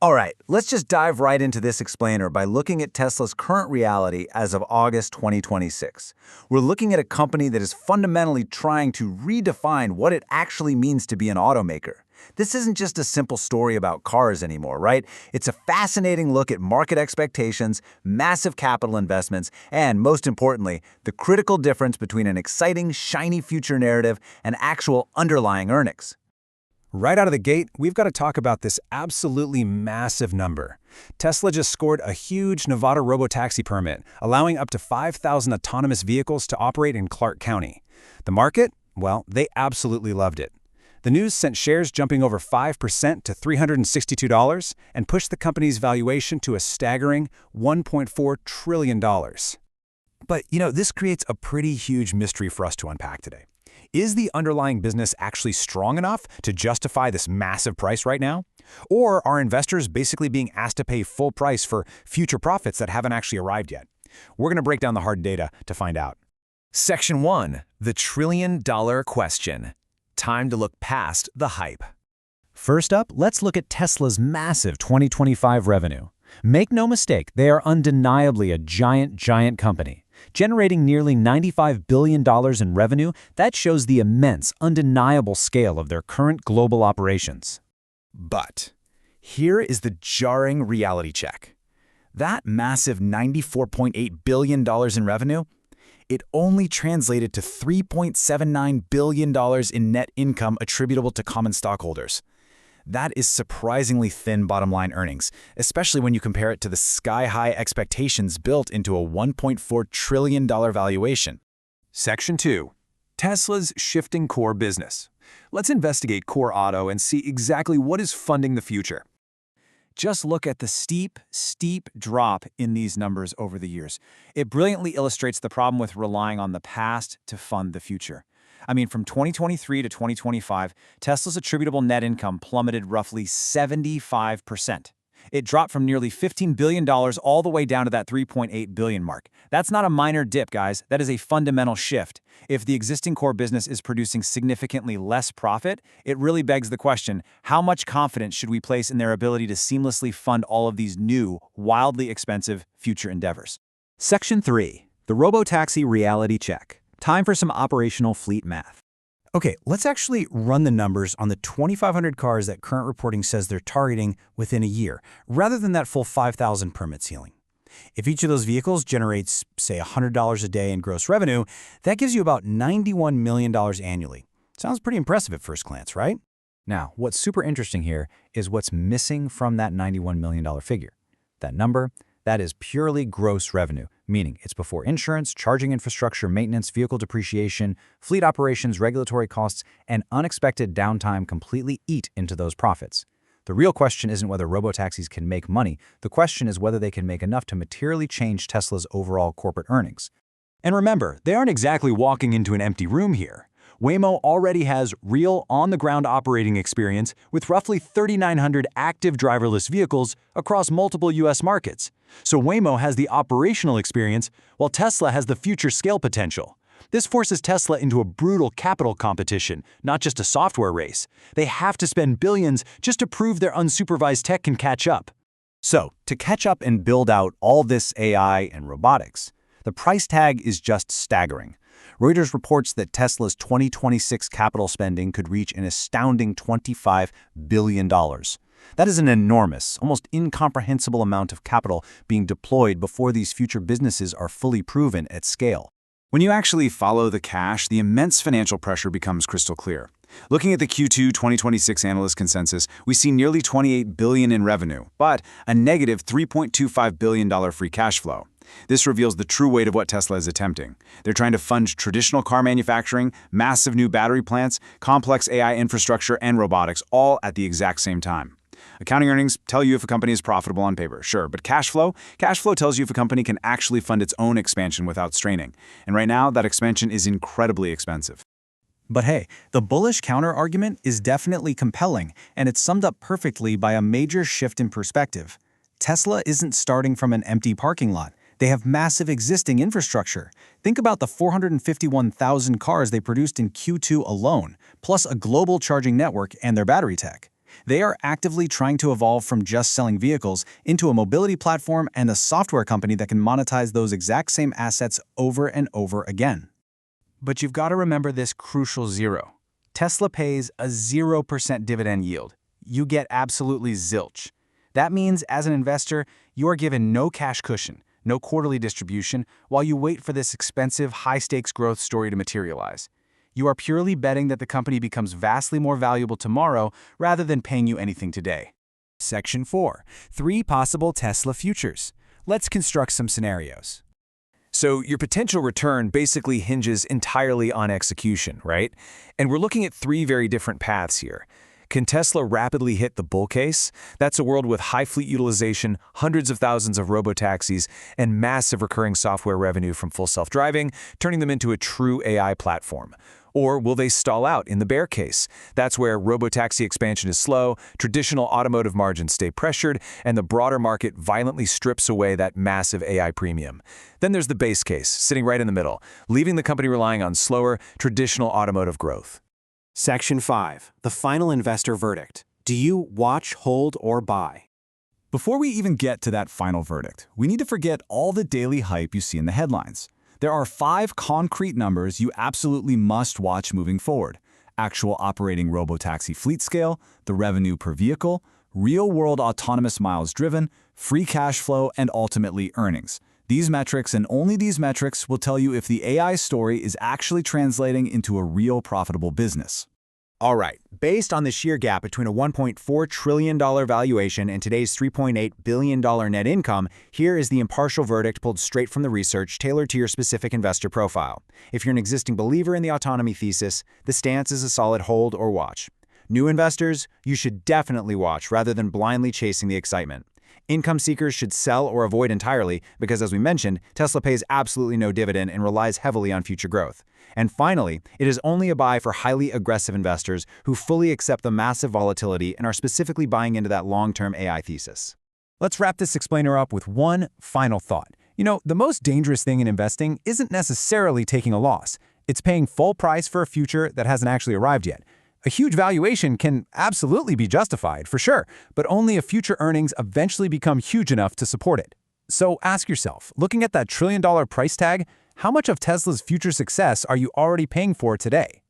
All right, let's just dive right into this explainer by looking at Tesla's current reality as of August 2026. We're looking at a company that is fundamentally trying to redefine what it actually means to be an automaker. This isn't just a simple story about cars anymore, right? It's a fascinating look at market expectations, massive capital investments, and, most importantly, the critical difference between an exciting, shiny future narrative and actual underlying earnings. Right out of the gate, we've got to talk about this absolutely massive number. Tesla just scored a huge Nevada robotaxi permit, allowing up to 5,000 autonomous vehicles to operate in Clark County. The market? Well, they absolutely loved it. The news sent shares jumping over 5% to $362 and pushed the company's valuation to a staggering $1.4 trillion. But, this creates a pretty huge mystery for us to unpack today. Is the underlying business actually strong enough to justify this massive price right now? Or are investors basically being asked to pay full price for future profits that haven't actually arrived yet? We're going to break down the hard data to find out. Section 1. The trillion-dollar question. Time to look past the hype. First up, let's look at Tesla's massive 2025 revenue. Make no mistake, they are undeniably a giant company. Generating nearly $95 billion in revenue, that shows the immense, undeniable scale of their current global operations. But here is the jarring reality check. That massive $94.8 billion in revenue, it only translated to $3.79 billion in net income attributable to common stockholders. That is surprisingly thin bottom-line earnings, especially when you compare it to the sky-high expectations built into a $1.4 trillion valuation. Section 2. Tesla's shifting core business. Let's investigate core auto and see exactly what is funding the future. Just look at the steep drop in these numbers over the years. It brilliantly illustrates the problem with relying on the past to fund the future. From 2023 to 2025, Tesla's attributable net income plummeted roughly 75%. It dropped from nearly $15 billion all the way down to that $3.8 billion mark. That's not a minor dip, guys. That is a fundamental shift. If the existing core business is producing significantly less profit, it really begs the question, how much confidence should we place in their ability to seamlessly fund all of these new, wildly expensive future endeavors? Section 3. The Robotaxi reality check. Time for some operational fleet math. Okay, let's actually run the numbers on the 2,500 cars that current reporting says they're targeting within a year, rather than that full 5,000 permit ceiling. If each of those vehicles generates, say, $100 a day in gross revenue, that gives you about $91 million annually. Sounds pretty impressive at first glance, right? Now, what's super interesting here is what's missing from that $91 million figure. That number, that is purely gross revenue, meaning it's before insurance, charging infrastructure, maintenance, vehicle depreciation, fleet operations, regulatory costs, and unexpected downtime completely eat into those profits. The real question isn't whether robotaxis can make money. The question is whether they can make enough to materially change Tesla's overall corporate earnings. And remember, they aren't exactly walking into an empty room here. Waymo already has real, on-the-ground operating experience with roughly 3,900 active driverless vehicles across multiple U.S. markets. So Waymo has the operational experience, while Tesla has the future scale potential. This forces Tesla into a brutal capital competition, not just a software race. They have to spend billions just to prove their unsupervised tech can catch up. So, to catch up and build out all this AI and robotics, the price tag is just staggering. Reuters reports that Tesla's 2026 capital spending could reach an astounding $25 billion. That is an enormous, almost incomprehensible amount of capital being deployed before these future businesses are fully proven at scale. When you actually follow the cash, the immense financial pressure becomes crystal clear. Looking at the Q2 2026 analyst consensus, we see nearly $28 billion in revenue, but a negative $3.25 billion free cash flow. This reveals the true weight of what Tesla is attempting. They're trying to fund traditional car manufacturing, massive new battery plants, complex AI infrastructure, and robotics, all at the exact same time. Accounting earnings tell you if a company is profitable on paper, sure, but cash flow tells you if a company can actually fund its own expansion without straining. And right now, that expansion is incredibly expensive. But hey, the bullish counter-argument is definitely compelling, and it's summed up perfectly by a major shift in perspective. Tesla isn't starting from an empty parking lot. They have massive existing infrastructure. Think about the 451,000 cars they produced in Q2 alone, plus a global charging network and their battery tech. They are actively trying to evolve from just selling vehicles into a mobility platform and a software company that can monetize those exact same assets over and over again. But you've got to remember this crucial zero. Tesla pays a 0% dividend yield. You get absolutely zilch. That means, as an investor, you are given no cash cushion, no quarterly distribution, while you wait for this expensive, high-stakes growth story to materialize. You are purely betting that the company becomes vastly more valuable tomorrow rather than paying you anything today. Section 4. 3 possible Tesla futures. Let's construct some scenarios. So your potential return basically hinges entirely on execution, right? And we're looking at 3 very different paths here. Can Tesla rapidly hit the bull case? That's a world with high fleet utilization, hundreds of thousands of robotaxis, and massive recurring software revenue from full self-driving, turning them into a true AI platform. Or will they stall out in the bear case? That's where robotaxi expansion is slow, traditional automotive margins stay pressured, and the broader market violently strips away that massive AI premium. Then there's the base case, sitting right in the middle, leaving the company relying on slower, traditional automotive growth. Section 5. The final investor verdict. Do you watch, hold, or buy? Before we even get to that final verdict, we need to forget all the daily hype you see in the headlines. There are 5 concrete numbers you absolutely must watch moving forward: actual operating robotaxi fleet scale, the revenue per vehicle, real-world autonomous miles driven, free cash flow, and ultimately earnings. These metrics, and only these metrics, will tell you if the AI story is actually translating into a real profitable business. All right, based on the sheer gap between a $1.4 trillion valuation and today's $3.8 billion net income, here is the impartial verdict pulled straight from the research tailored to your specific investor profile. If you're an existing believer in the autonomy thesis, the stance is a solid hold or watch. New investors, you should definitely watch rather than blindly chasing the excitement. Income seekers should sell or avoid entirely because, as we mentioned, Tesla pays absolutely no dividend and relies heavily on future growth. And finally, it is only a buy for highly aggressive investors who fully accept the massive volatility and are specifically buying into that long-term AI thesis. Let's wrap this explainer up with one final thought. The most dangerous thing in investing isn't necessarily taking a loss. It's paying full price for a future that hasn't actually arrived yet. A huge valuation can absolutely be justified, for sure, but only if future earnings eventually become huge enough to support it. So ask yourself, looking at that $1 trillion price tag, how much of Tesla's future success are you already paying for today?